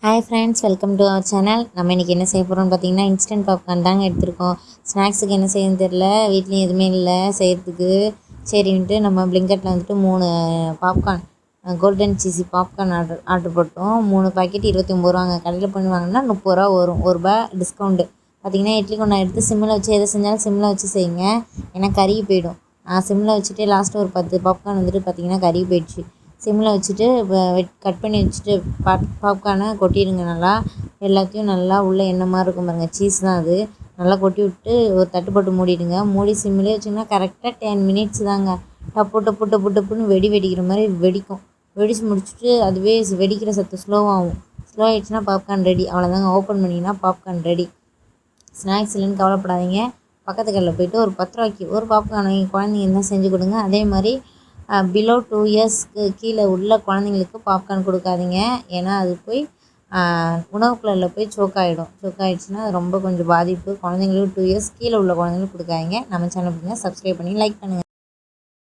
Hi friends, welcome to our channel. நம்ம இன்றைக்கி என்ன செய்ய போகிறோம்னு பார்த்தீங்கன்னா, இன்ஸ்டன்ட் பாப்கார்ன் தாங்க எடுத்திருக்கோம். ஸ்நாக்ஸுக்கு என்ன செய்யணும்னு தெரில, வீட்லேயும் எதுவுமே இல்லை செய்கிறதுக்கு. சரின்ட்டு நம்ம பிளிங்கெட்டில் வந்துட்டு 3 popcorn golden cheesy popcorn order போட்டோம். 3 பாக்கெட் 29 ரூபாங்க. கடையில் பண்ணி வாங்கினா 30 ரூபா வரும், ₹1 டிஸ்கவுண்ட்டு. பார்த்திங்கன்னா இட்லி கொண்டா எடுத்து சிம்மில் வச்சு எதை செஞ்சாலும் சிம்மில் வச்சு செய்யுங்க, ஏன்னா கருகி போயிடும். நான் சிம்மில் வச்சுட்டு லாஸ்ட்டு ஒரு 10 பாப்கார்ன் வந்துட்டு பார்த்திங்கன்னா கருகி போயிடுச்சு. சிம்மில் வச்சுட்டு கட் பண்ணி வச்சுட்டு பாப்கார்னை கொட்டிடுங்க. நல்லா எல்லாத்தையும் நல்லா உள்ளே எண்ணெய் மாதிரி இருக்கும் பாருங்கள், சீஸ் தான் அது. நல்லா கொட்டி விட்டு ஒரு தட்டு போட்டு மூடிடுங்க. மூடி சிம்மிலே வச்சிங்கன்னா கரெக்டாக 10 மினிட்ஸ் தாங்க. டப்பு டப்பு டப்பு டப்புன்னு வெடிக்கிற மாதிரி வெடிக்கும். வெடித்து முடிச்சுட்டு அதுவே வெடிக்கிற சத்தம் ஸ்லோவாகும். ஸ்லோ ஆகிடுச்சுன்னா பாப்கார்ன் ரெடி. அவ்வளோதாங்க. ஓப்பன் பண்ணிங்கன்னா பாப்கார்ன் ரெடி. ஸ்நாக்ஸ் இல்லைன்னு கவலைப்படாதீங்க. பக்கத்து கடையில் போய்ட்டு ஒரு 10 ரூபாய்க்கு ஒரு பாப்கார்ன் வாங்கி குழந்தைங்க இருந்தால் செஞ்சு கொடுங்க. அதே மாதிரி பிலோ 2 இயர்ஸ்க்கு கீழே உள்ள குழந்தைங்களுக்கு பாப்கார்ன் கொடுக்காதீங்க. ஏன்னா அது போய் உணவு குழலில் போய் சோக் ஆகிடுச்சுன்னா அது ரொம்ப கொஞ்சம் பாதிப்பு. குழந்தைங்களுக்கு 2 இயர்ஸ் கீழே உள்ள குழந்தைங்களுக்கு கொடுக்காதீங்க. நம்ம சேனல் சப்ஸ்கிரைப் பண்ணி லைக் பண்ணுங்கள்.